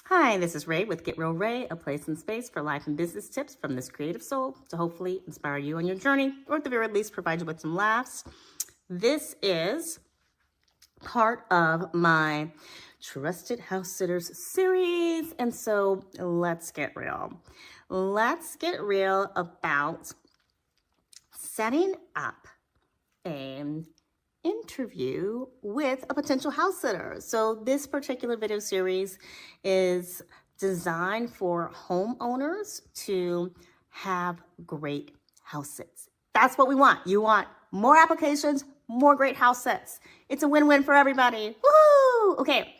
Hi, this is Ray with Get Real Ray, a place and space for life and business tips from this creative soul to hopefully inspire you on your journey, or at the very least provide you with some laughs. This is part of my Trusted House Sitters series, and so let's get real. Let's get real about setting up an interview with a potential house sitter. So this particular video series is designed for homeowners to have great house sits. That's what we want. You want more applications, more great house sits. It's a win-win for everybody. Woohoo! Okay,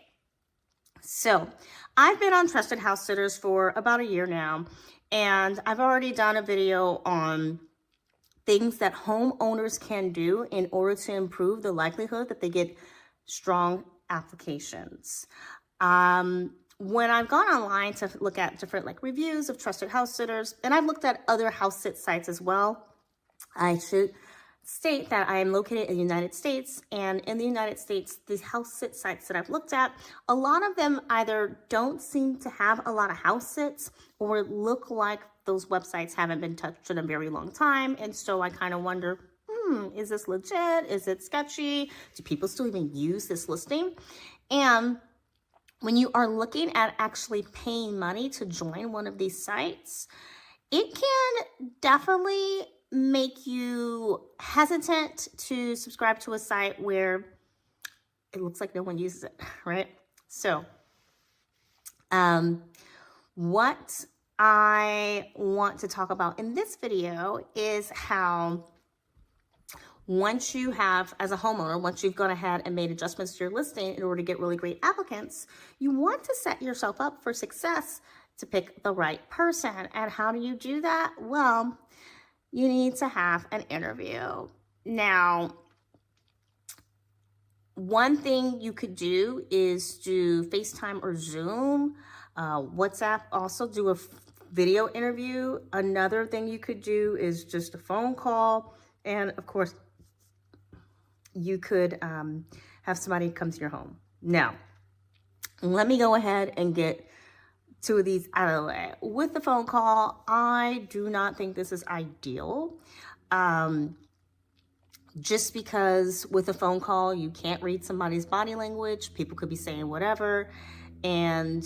so I've been on Trusted House Sitters for about a year now, and I've already done a video on things that homeowners can do in order to improve the likelihood that they get strong applications. When I've gone online to look at different reviews of trusted house sitters, and I've looked at other house sit sites as well, I should state that I am located in the United States, and in the United States, these house sit sites that I've looked at, a lot of them either don't seem to have a lot of house sits or look like those websites haven't been touched in a very long time. And so I kind of wonder, is this legit? Is it sketchy? Do people still even use this listing? And when you are looking at actually paying money to join one of these sites, it can definitely make you hesitant to subscribe to a site where it looks like no one uses it, right? So what I want to talk about in this video is how once you have, as a homeowner, once you've gone ahead and made adjustments to your listing in order to get really great applicants, you want to set yourself up for success to pick the right person. And how do you do that? Well, you need to have an interview. Now, one thing you could do is do FaceTime or Zoom, WhatsApp, also do a video interview. Another thing you could do is just a phone call. And of course, you could have somebody come to your home. Now, let me go ahead and get two of these out of the way. With the phone call, I do not think this is ideal. Just because with a phone call, you can't read somebody's body language. People could be saying whatever. And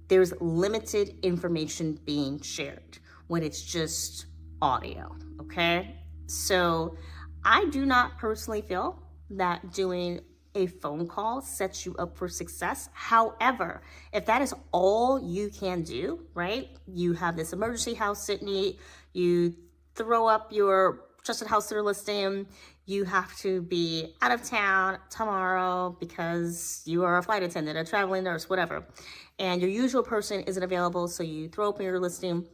there's limited information being shared when it's just audio, okay? So I do not personally feel that doing a phone call sets you up for success. However, if that is all you can do, right? You have this emergency house sit need, you throw up your trusted house sitter listing, you have to be out of town tomorrow because you are a flight attendant, a traveling nurse, whatever, and your usual person isn't available, so you throw open your listing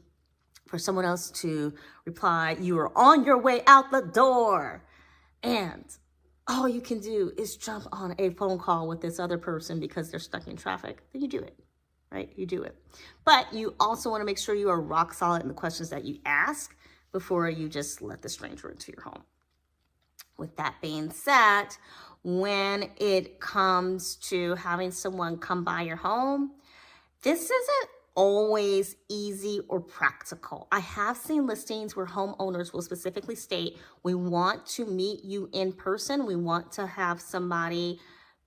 for someone else to reply, you are on your way out the door, and all you can do is jump on a phone call with this other person because they're stuck in traffic, then you do it, right? You do it. But you also want to make sure you are rock solid in the questions that you ask before you just let the stranger into your home. With that being said, when it comes to having someone come by your home, this isn't always easy or practical. I have seen listings where homeowners will specifically state, we want to meet you in person. We want to have somebody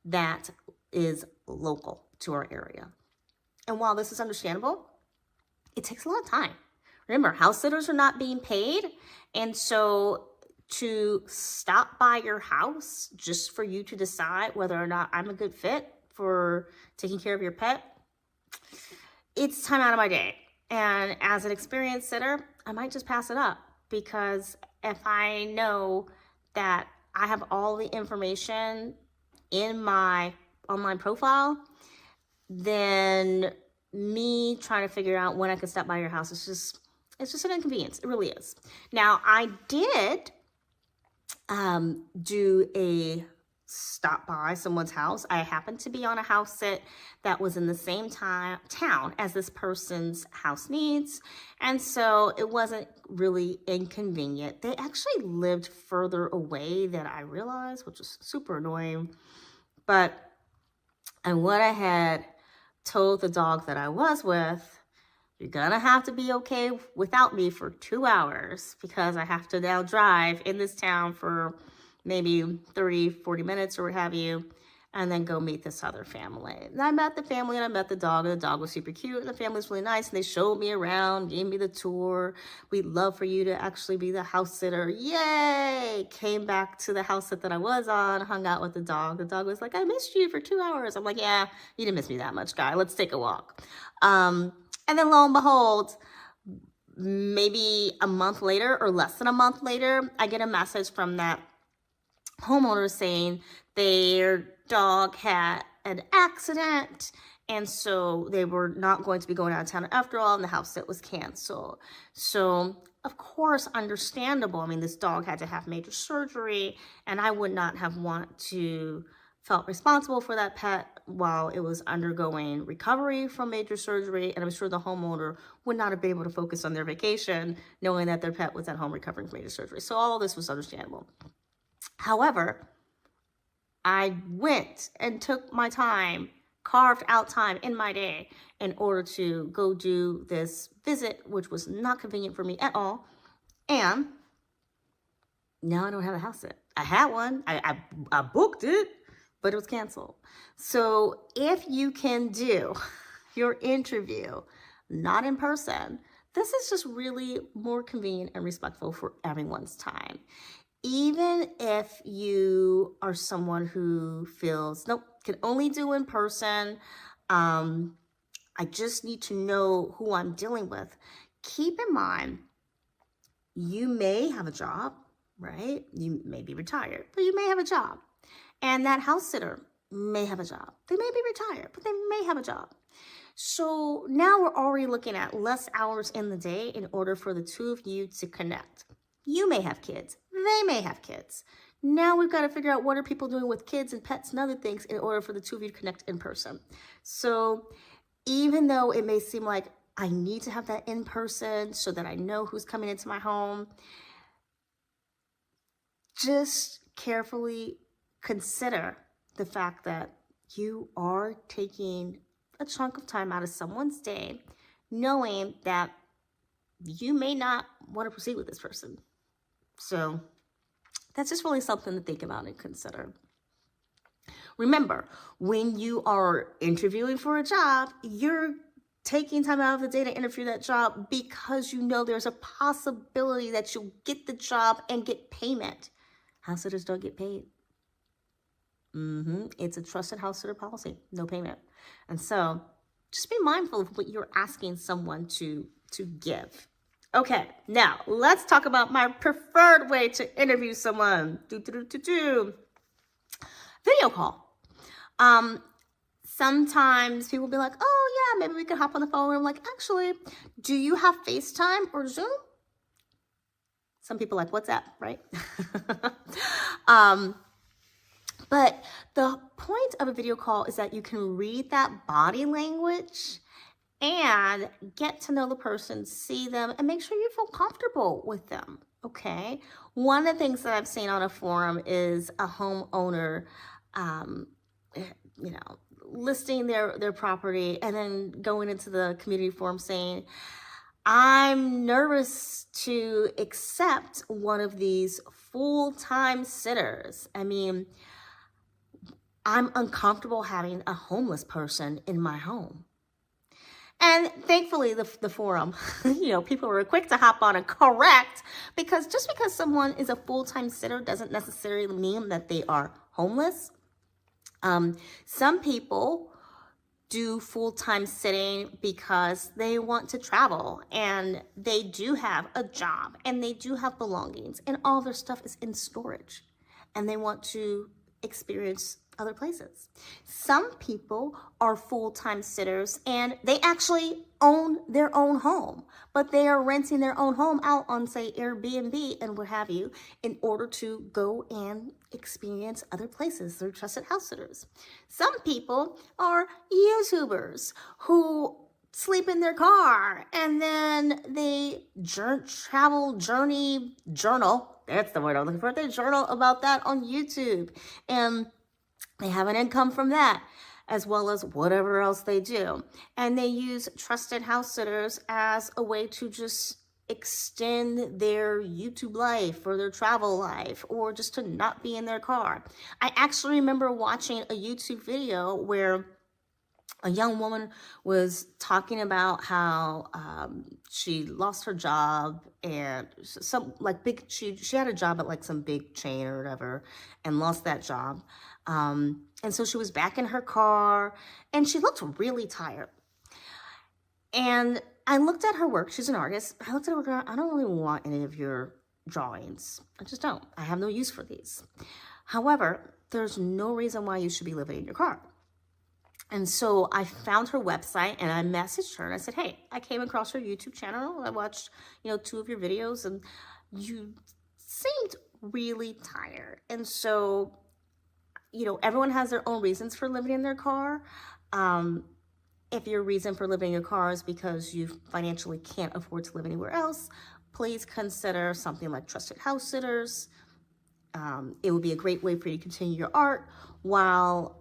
that is local to our area. And while this is understandable, it takes a lot of time. Remember, house sitters are not being paid. And so to stop by your house just for you to decide whether or not I'm a good fit for taking care of your pet, it's time out of my day. And as an experienced sitter, I might just pass it up, because if I know that I have all the information in my online profile, then me trying to figure out when I can stop by your house, it's just an inconvenience. It really is. Now, I did do a stop by someone's house. I happened to be on a house sit that was in the same town as this person's house needs. And so it wasn't really inconvenient. They actually lived further away than I realized, which was super annoying. But I went ahead, told the dog that I was with, you're gonna have to be okay without me for 2 hours because I have to now drive in this town for maybe 30, 40 minutes or what have you, and then go meet this other family. And I met the family and I met the dog, and the dog was super cute, and the family was really nice, and they showed me around, gave me the tour. We'd love for you to actually be the house sitter. Yay! Came back to the house that I was on, hung out with the dog. The dog was like, I missed you for 2 hours. I'm like, yeah, you didn't miss me that much, guy. Let's take a walk. And then lo and behold, maybe a month later or less than a month later, I get a message from that homeowner saying their dog had an accident, and so they were not going to be going out of town after all, and the house sit was canceled. So, of course, understandable. I mean, this dog had to have major surgery, and I would not have felt responsible for that pet while it was undergoing recovery from major surgery, and I'm sure the homeowner would not have been able to focus on their vacation knowing that their pet was at home recovering from major surgery. So all of this was understandable. However, I went and took my time, carved out time in my day in order to go do this visit, which was not convenient for me at all. And now I don't have a house sit. I had one. I booked it, but it was canceled. So if you can do your interview not in person, this is just really more convenient and respectful for everyone's time. Even if you are someone who feels, nope, can only do in person, I just need to know who I'm dealing with. Keep in mind, you may have a job, right? You may be retired, but you may have a job. And that house sitter may have a job. They may be retired, but they may have a job. So now we're already looking at less hours in the day in order for the two of you to connect. You may have kids. They may have kids. Now we've got to figure out what are people doing with kids and pets and other things in order for the two of you to connect in person. So even though it may seem like I need to have that in person so that I know who's coming into my home, just carefully consider the fact that you are taking a chunk of time out of someone's day, knowing that you may not want to proceed with this person. So that's just really something to think about and consider. Remember, when you are interviewing for a job, you're taking time out of the day to interview that job because you know there's a possibility that you'll get the job and get payment. House sitters don't get paid. It's a trusted house sitter policy, no payment. And so just be mindful of what you're asking someone to give. Okay, now let's talk about my preferred way to interview someone. Video call. Sometimes people will be like, oh yeah, maybe we could hop on the phone. And I'm like, actually, do you have FaceTime or Zoom? Some people are like, what's that, right? But the point of a video call is that you can read that body language and get to know the person, see them, and make sure you feel comfortable with them, okay? One of the things that I've seen on a forum is a homeowner, listing their property and then going into the community forum saying, I'm nervous to accept one of these full-time sitters. I mean, I'm uncomfortable having a homeless person in my home. And thankfully, the forum, people were quick to hop on and correct, because just because someone is a full-time sitter doesn't necessarily mean that they are homeless. Some people do full-time sitting because they want to travel and they do have a job and they do have belongings and all their stuff is in storage and they want to experience other places. Some people are full-time sitters and they actually own their own home, but they are renting their own home out on, say, Airbnb and what have you, in order to go and experience other places. They're trusted house sitters. Some people are YouTubers who sleep in their car and then they journal. That's the word I'm looking for. They journal about that on YouTube and they have an income from that. as well as whatever else they do. And they use trusted house sitters as a way to just extend their YouTube life or their travel life, or just to not be in their car. I actually remember watching a YouTube video where a young woman was talking about how she lost her job, and some like she had a job at like some big chain or whatever, and lost that job. And so she was back in her car and she looked really tired. And I looked at her work. She's an artist. I looked at her work. I don't really want any of your drawings. I just don't. I have no use for these. However, there's no reason why you should be living in your car. And so I found her website and I messaged her and I said, hey, I came across your YouTube channel. I watched, 2 of your videos and you seemed really tired. And so, everyone has their own reasons for living in their car. If your reason for living in your car is because you financially can't afford to live anywhere else, please consider something like Trusted Housesitters. It would be a great way for you to continue your art while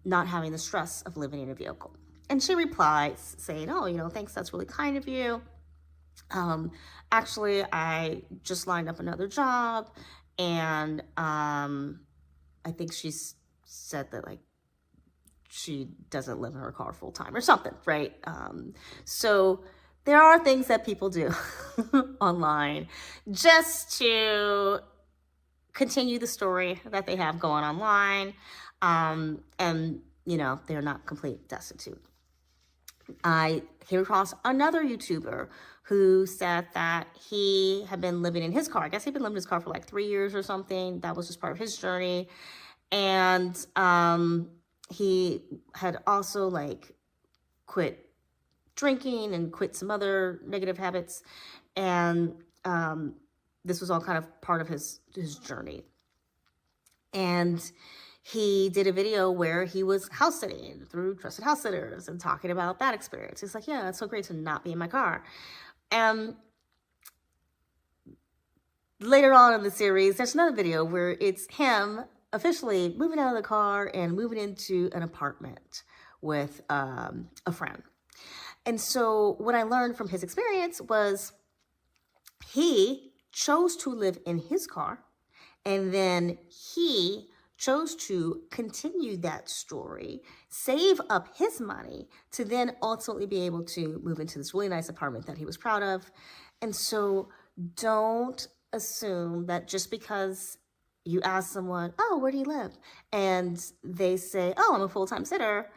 not having the stress of living in a vehicle. And she replies saying, oh, thanks, that's really kind of you. Actually, I just lined up another job, and I think she said that like she doesn't live in her car full time or something, right? So there are things that people do online just to continue the story that they have going online. And, they're not complete destitute. I came across another YouTuber who said that he had been living in his car. I guess he'd been living in his car for like 3 years or something. That was just part of his journey. And he had also like quit drinking and quit some other negative habits. And this was all kind of part of his journey. And he did a video where he was house sitting through Trusted House Sitters and talking about that experience. He's like, yeah, it's so great to not be in my car. And later on in the series, there's another video where it's him officially moving out of the car and moving into an apartment with a friend. And so what I learned from his experience was he chose to live in his car, and then he chose to continue that story, save up his money to then ultimately be able to move into this really nice apartment that he was proud of. And so don't assume that just because you ask someone, oh, where do you live? And they say, oh, I'm a full-time sitter,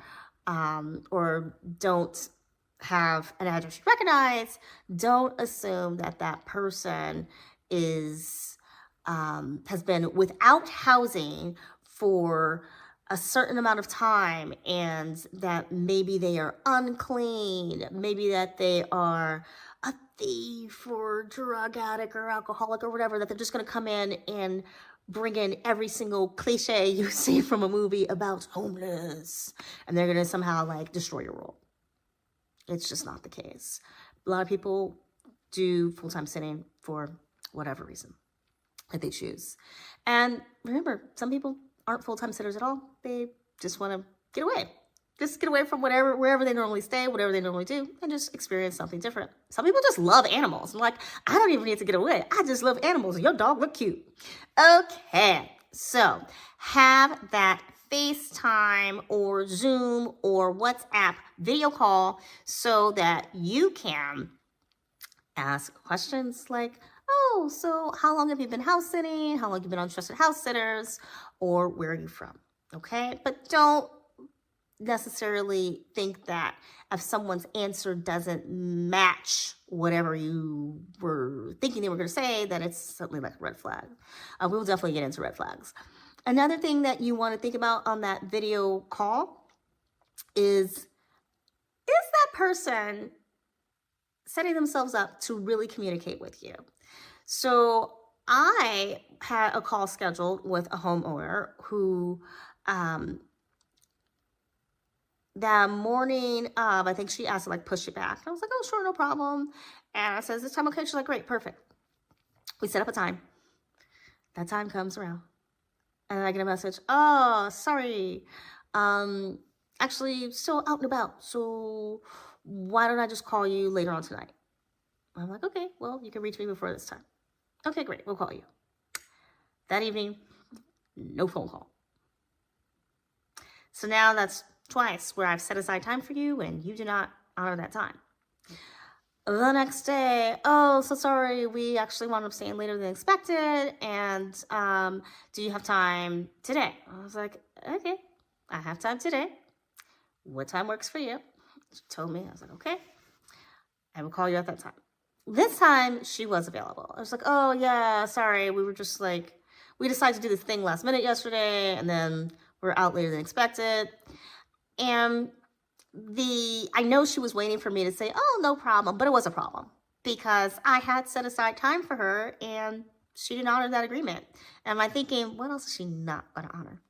or don't have an address you recognize, don't assume that that person has been without housing for a certain amount of time, and that maybe they are unclean, maybe that they are a thief or drug addict or alcoholic or whatever, that they're just going to come in and bring in every single cliche you see from a movie about homeless, and they're going to somehow like destroy your world. It's just not the case. A lot of people do full-time sitting for whatever reason that they choose. And remember, some people aren't full-time sitters at all. They just want to get away. Just get away from wherever they normally stay, whatever they normally do, and just experience something different. Some people just love animals. I'm like, I don't even need to get away. I just love animals. Your dog look cute. Okay, so have that FaceTime or Zoom or WhatsApp video call so that you can ask questions like, oh, so how long have you been house sitting? How long have you been on Trusted House Sitters? Or where are you from? Okay, but don't necessarily think that if someone's answer doesn't match whatever you were thinking they were going to say, that it's something like a red flag. We will definitely get into red flags. Another thing that you want to think about on that video call is that person setting themselves up to really communicate with you? So I had a call scheduled with a homeowner who that morning of, I think she asked to like push it back. I was like, oh, sure, no problem. And I said, is this time okay? She's like, great, perfect. We set up a time. That time comes around. And I get a message, oh, sorry. actually still out and about. So why don't I just call you later on tonight? I'm like, okay, well, you can reach me before this time. Okay, great. We'll call you. That evening, no phone call. So now that's twice where I've set aside time for you and you do not honor that time. The next day, oh, so sorry, we actually wound up staying later than expected. And do you have time today? I was like, okay, I have time today. What time works for you? She told me. I was like, okay, I will call you at that time. This time, she was available. I was like, oh, yeah, sorry, we were just like, we decided to do this thing last minute yesterday, and then we're out later than expected. And I know she was waiting for me to say, oh, no problem, but it was a problem because I had set aside time for her and she didn't honor that agreement. And I'm thinking, what else is she not going to honor?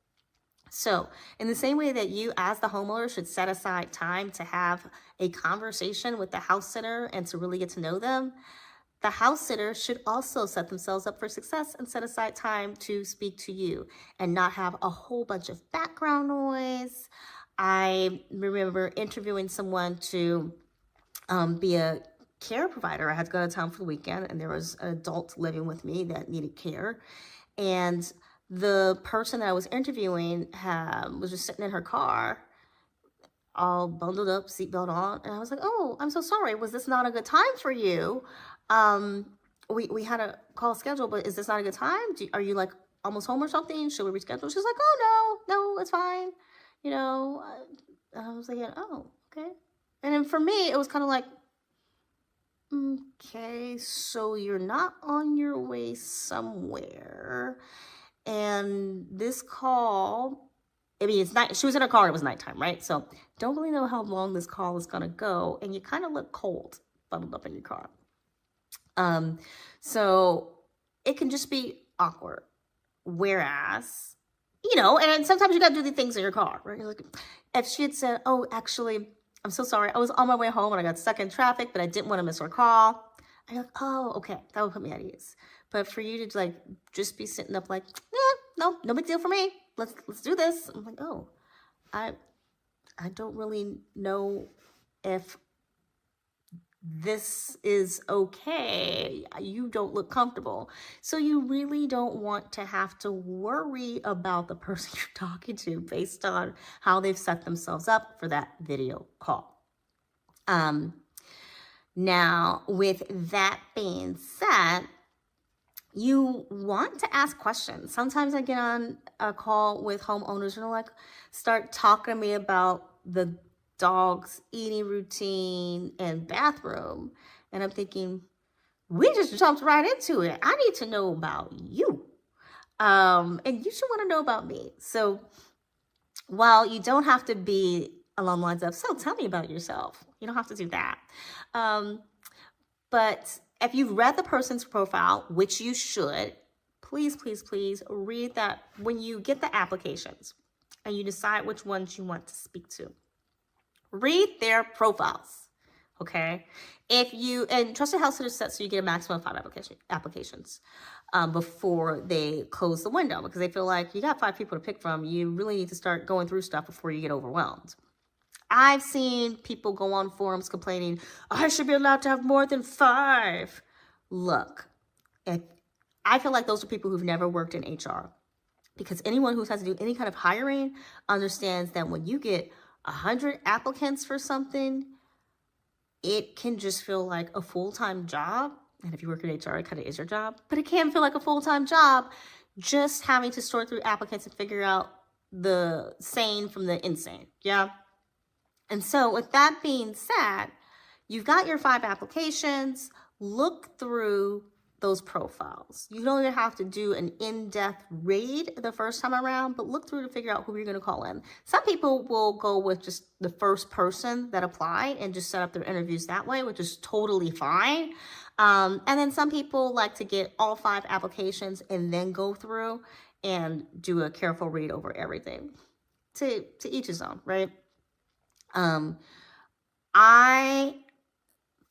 So in the same way that you as the homeowner should set aside time to have a conversation with the house sitter and to really get to know them, the house sitter should also set themselves up for success and set aside time to speak to you and not have a whole bunch of background noise. I remember interviewing someone to be a care provider. I had to go to town for the weekend, and there was an adult living with me that needed care. And the person that I was interviewing was just sitting in her car, all bundled up, seatbelt on. And I was like, oh, I'm so sorry. Was this not a good time for you? We had a call scheduled, but is this not a good time? Are you like almost home or something? Should we reschedule? She's like, oh, no, it's fine. You know, I was like, oh, okay. And then for me, it was kind of like, okay, so you're not on your way somewhere. And this call, I mean, it's night. She was in her car. It was nighttime, right? So don't really know how long this call is going to go. And you kind of look cold, bundled up in your car. So it can just be awkward. Whereas, you know, and sometimes you got to do the things in your car, right? Like, if she had said, oh, actually, I'm so sorry. I was on my way home and I got stuck in traffic, but I didn't want to miss her call. I'm like, oh, okay. That would put me at ease. But for you to like, just be sitting up like, no big deal for me. Let's do this. I'm like, oh, I don't really know if this is okay. You don't look comfortable. So you really don't want to have to worry about the person you're talking to based on how they've set themselves up for that video call. Now, with that being said, you want to ask questions. Sometimes I get on a call with homeowners and they're like, start talking to me about the dog's eating routine and bathroom. And I'm thinking, we just jumped right into it. I need to know about you. And you should want to know about me. So while you don't have to be along the lines of, so tell me about yourself. You don't have to do that. But if you've read the person's profile, which you should, please read that when you get the applications and you decide which ones you want to speak to. Read their profiles, okay? And Trusted House Sitters set so you get a maximum of 5 applications before they close the window because they feel like you got 5 people to pick from. You really need to start going through stuff before you get overwhelmed. I've seen people go on forums complaining, I should be allowed to have more than 5. Look, I feel like those are people who've never worked in HR because anyone who has to do any kind of hiring understands that when you get 100 applicants for something, it can just feel like a full-time job. And if you work in HR, it kind of is your job, but it can feel like a full-time job just having to sort through applicants and figure out the sane from the insane. Yeah. And so with that being said, you've got your 5 applications, look through those profiles. You don't even have to do an in-depth read the first time around, but look through to figure out who you're going to call in. Some people will go with just the first person that applied and just set up their interviews that way, which is totally fine. And then some people like to get all 5 applications and then go through and do a careful read over everything. To each his own, right? I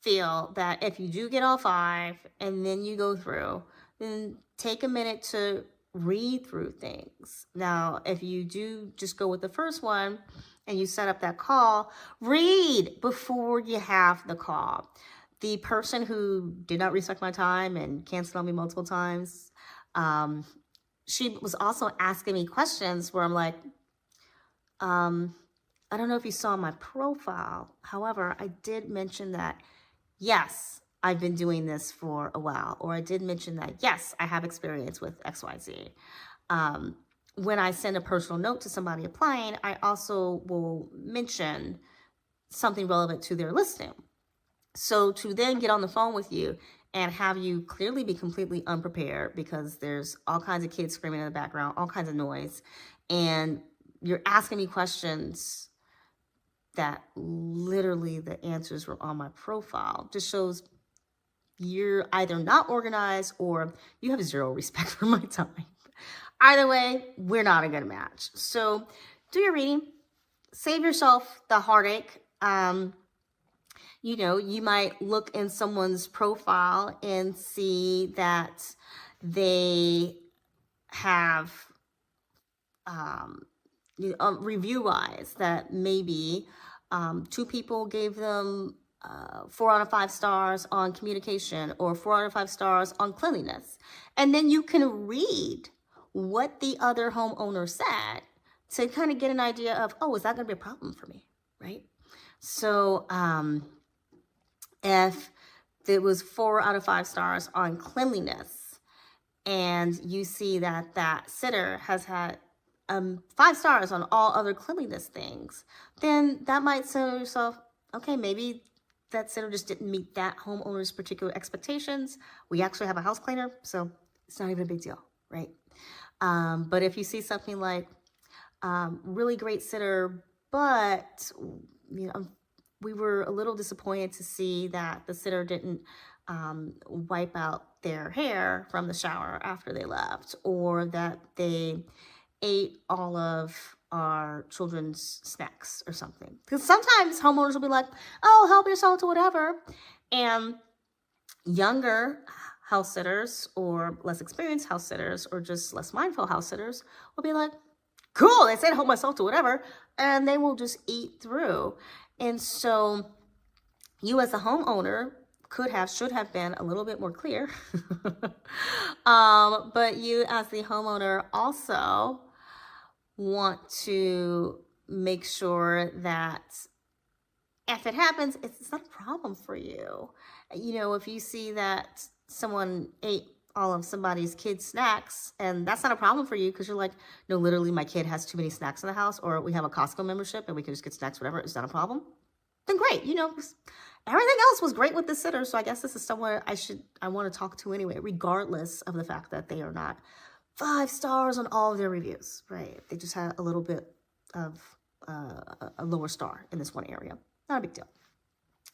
feel that if you do get all 5 and then you go through, then take a minute to read through things. Now, if you do just go with the first one and you set up that call, read before you have the call. The person who did not respect my time and canceled on me multiple times, she was also asking me questions where I'm like, I don't know if you saw my profile. However, I did mention that, yes, I've been doing this for a while, or I did mention that, yes, I have experience with XYZ. When I send a personal note to somebody applying, I also will mention something relevant to their listing. So to then get on the phone with you and have you clearly be completely unprepared because there's all kinds of kids screaming in the background, all kinds of noise, and you're asking me questions that literally the answers were on my profile, just shows you're either not organized or you have zero respect for my time. Either way, we're not a good match. So do your reading, save yourself the heartache. You know, you might look in someone's profile and see that they have, review-wise, that maybe 2 people gave them 4 out of 5 stars on communication or 4 out of 5 stars on cleanliness. And then you can read what the other homeowner said to kind of get an idea of, oh, is that going to be a problem for me, right? So if it was 4 out of 5 stars on cleanliness and you see that that sitter has had 5 stars on all other cleanliness things, then that might say to yourself, okay, maybe that sitter just didn't meet that homeowner's particular expectations. We actually have a house cleaner, so it's not even a big deal, right? But if you see something like really great sitter, but we were a little disappointed to see that the sitter didn't wipe out their hair from the shower after they left, or that they ate all of our children's snacks or something. Because sometimes homeowners will be like, oh, help yourself to whatever. And younger house sitters or less experienced house sitters or just less mindful house sitters will be like, cool, they said help myself to whatever. And they will just eat through. And so you as a homeowner should have been a little bit more clear. But you as the homeowner also want to make sure that if it happens, it's not a problem for you. You know, if you see that someone ate all of somebody's kid's snacks and that's not a problem for you because you're like, no, literally my kid has too many snacks in the house, or we have a Costco membership and we can just get snacks, whatever, it's not a problem, then great. You know, everything else was great with the sitter. So I guess this is someone I want to talk to anyway, regardless of the fact that they are not 5 stars on all of their reviews, right? They just had a little bit of a lower star in this one area. Not a big deal.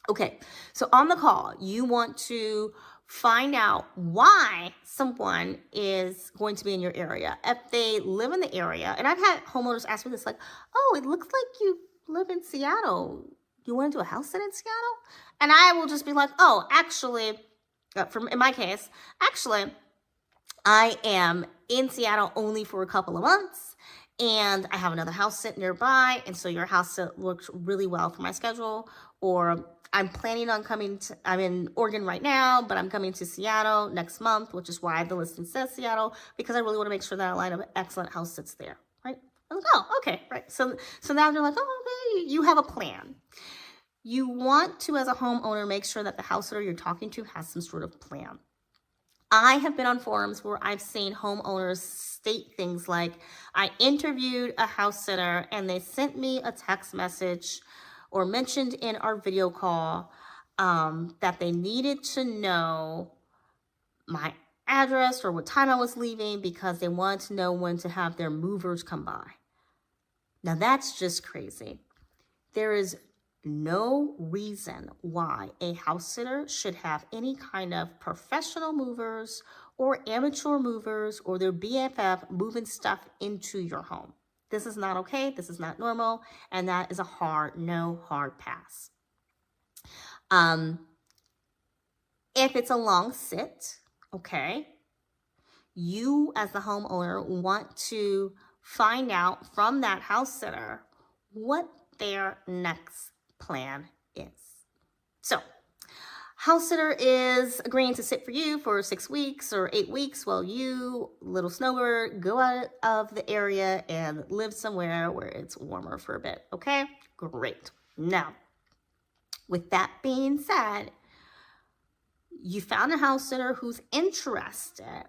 Okay, so on the call, you want to find out why someone is going to be in your area. If they live in the area, and I've had homeowners ask me this, like, oh, it looks like you live in Seattle. You want to do a house sit in Seattle? And I will just be like, oh, actually, in my case, actually, I am in Seattle only for a couple of months, and I have another house sit nearby, and so your house sit works really well for my schedule. Or I'm planning on I'm in Oregon right now, but I'm coming to Seattle next month, which is why the listing says Seattle, because I really want to make sure that I line up excellent house sits there, right? I'm like, oh, okay, right. So now they're like, oh, okay, you have a plan. You want to, as a homeowner, make sure that the house sitter you're talking to has some sort of plan. I have been on forums where I've seen homeowners state things like, I interviewed a house sitter and they sent me a text message or mentioned in our video call that they needed to know my address or what time I was leaving because they wanted to know when to have their movers come by. Now that's just crazy. There is no reason why a house sitter should have any kind of professional movers or amateur movers or their BFF moving stuff into your home. This is not okay. This is not normal. And that is a hard pass. If it's a long sit, okay, you as the homeowner want to find out from that house sitter what their next plan is. So, house sitter is agreeing to sit for you for 6 weeks or 8 weeks while you, little snowbird, go out of the area and live somewhere where it's warmer for a bit. Okay? Great. Now, with that being said, you found a house sitter who's interested.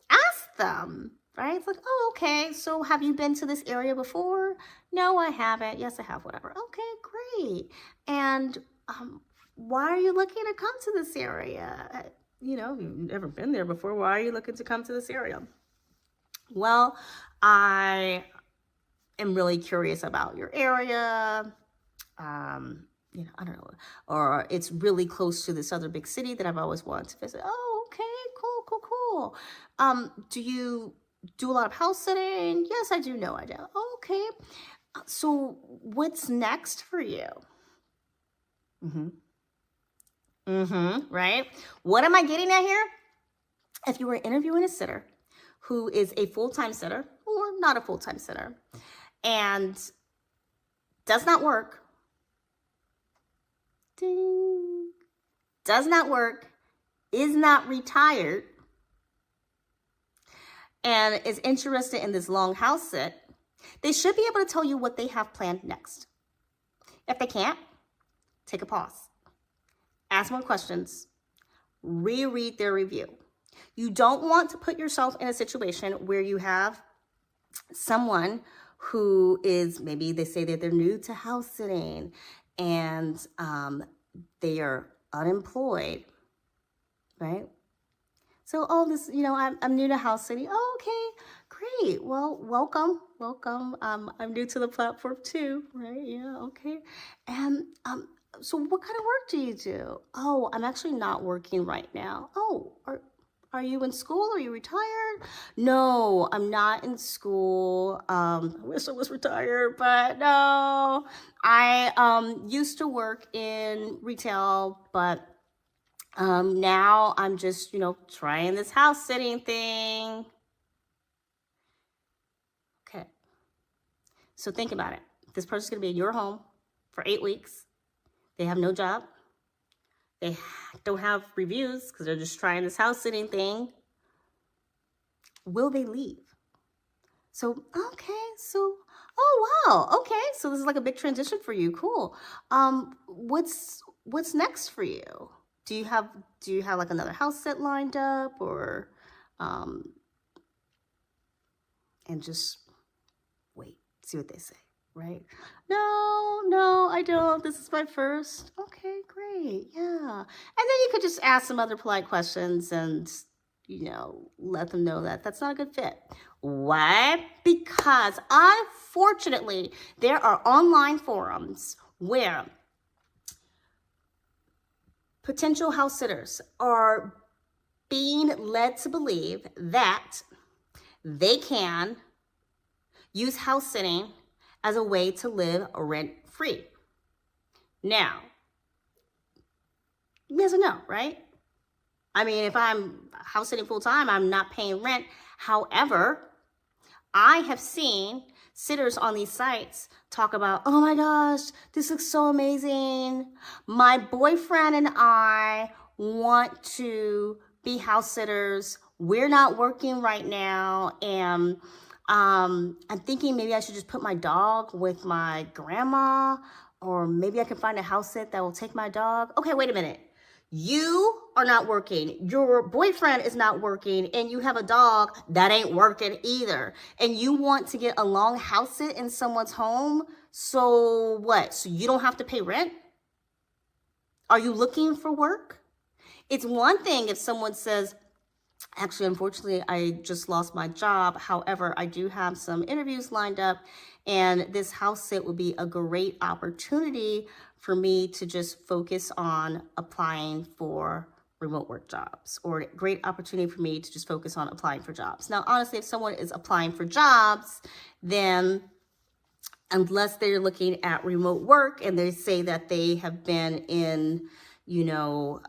Ask them, right? It's like, oh, okay, so have you been to this area before? No, I haven't. Yes, I have, whatever. Okay, great. And why are you looking to come to this area? You know, you've never been there before. Why are you looking to come to this area? Well, I am really curious about your area. You know, I don't know, or it's really close to this other big city that I've always wanted to visit. Oh, okay, cool. Do you do a lot of house sitting? Yes, I do. No, I do. Okay. So what's next for you? Right? What am I getting at here? If you were interviewing a sitter who is a full-time sitter or not a full-time sitter and does not work, ding, does not work, is not retired, and is interested in this long house sit, they should be able to tell you what they have planned next. If they can't, take a pause. Ask more questions. Reread their review. You don't want to put yourself in a situation where you have someone who is, maybe they say that they're new to house sitting and they are unemployed, right? So, oh, this, you know, I'm new to house sitting. Oh, okay, great. Well, welcome. I'm new to the platform too, right? Yeah, okay. And so what kind of work do you do? Oh, I'm actually not working right now. Oh, are you in school? Are you retired? No, I'm not in school. I wish I was retired, but no. I used to work in retail, but now I'm just, you know, trying this house sitting thing. Okay. So think about it. This person's going to be in your home for 8 weeks. They have no job. They don't have reviews because they're just trying this house sitting thing. Will they leave? So, okay, so, oh, wow, okay, so this is like a big transition for you. Cool. What's next for you? Do you have like another house sit lined up, or and just wait, see what they say, right? No, I don't. This is my first. Okay, great. Yeah. And then you could just ask some other polite questions and, you know, let them know that that's not a good fit. Why? Because unfortunately, there are online forums where potential house sitters are being led to believe that they can use house sitting as a way to live rent-free. Now, yes or no, right? I mean, if I'm house sitting full-time, I'm not paying rent. However, I have seen sitters on these sites talk about, oh my gosh, this looks so amazing. My boyfriend and I want to be house sitters. We're not working right now, and I'm thinking maybe I should just put my dog with my grandma, or maybe I can find a house sit that will take my dog. Okay, wait a minute. You are not working. Your boyfriend is not working, and you have a dog that ain't working either. And you want to get a long house sit in someone's home. So what? So you don't have to pay rent? Are you looking for work? It's one thing if someone says, actually, unfortunately, I just lost my job. However, I do have some interviews lined up, and this house sit would be a great opportunity for me to just focus on applying for remote work jobs, or a great opportunity for me to just focus on applying for jobs. Now, honestly, if someone is applying for jobs, then unless they're looking at remote work and they say that they have been in, you know,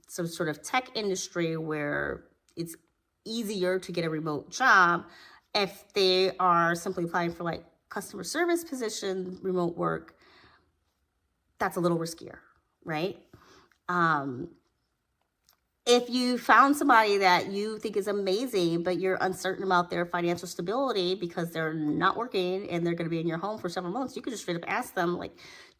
some sort of tech industry where it's easier to get a remote job. If they are simply applying for like customer service position, remote work, that's a little riskier, right? If you found somebody that you think is amazing, but you're uncertain about their financial stability because they're not working and they're going to be in your home for several months, you could just straight up ask them, like,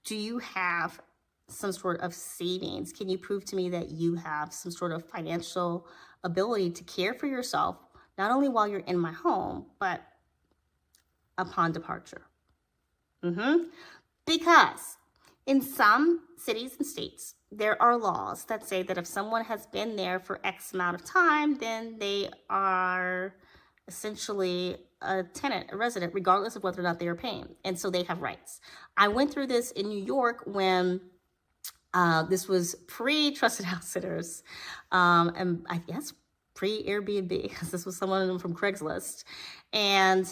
do you have some sort of savings? Can you prove to me that you have some sort of financial ability to care for yourself, not only while you're in my home, but upon departure? Because in some cities and states, there are laws that say that if someone has been there for X amount of time, then they are essentially a tenant, a resident, regardless of whether or not they are paying. And so they have rights. I went through this in New York when this was pre-Trusted Housesitters, and I guess pre-Airbnb, because this was someone from Craigslist. And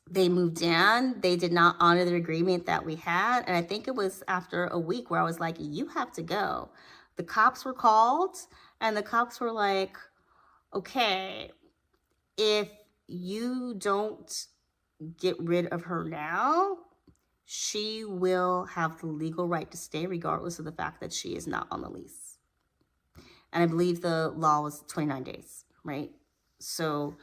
they moved in. They did not honor the agreement that we had. And I think it was after a week where I was like, you have to go. The cops were called, and the cops were like, okay, if you don't get rid of her now, she will have the legal right to stay regardless of the fact that she is not on the lease. And I believe the law was 29 days, right? So,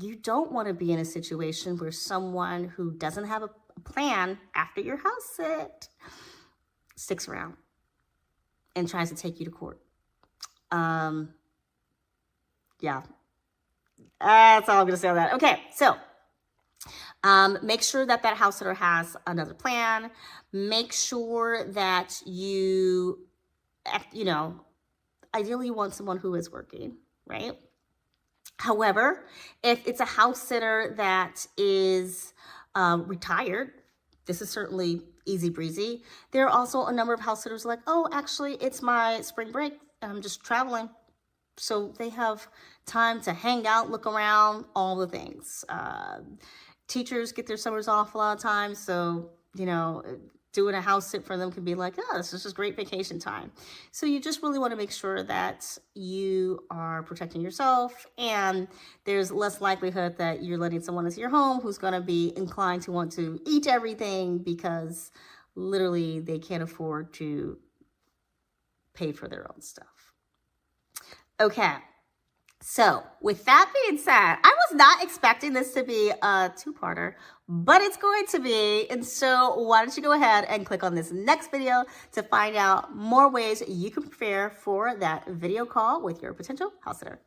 you don't want to be in a situation where someone who doesn't have a plan after your house sit sticks around and tries to take you to court. Yeah, that's all I'm going to say on that. Okay, so make sure that that house sitter has another plan. Make sure that you know, ideally you want someone who is working, right? However, if it's a house sitter that is retired, this is certainly easy breezy. There are also a number of house sitters like, oh, actually, it's my spring break and I'm just traveling. So they have time to hang out, look around, all the things. Teachers get their summers off a lot of times. So, you know, doing a house sit for them can be like, oh, this is just great vacation time. So you just really want to make sure that you are protecting yourself, and there's less likelihood that you're letting someone into your home who's going to be inclined to want to eat everything because literally they can't afford to pay for their own stuff. Okay. So with that being said, I was not expecting this to be a two-parter, but it's going to be. And so why don't you go ahead and click on this next video to find out more ways you can prepare for that video call with your potential house sitter.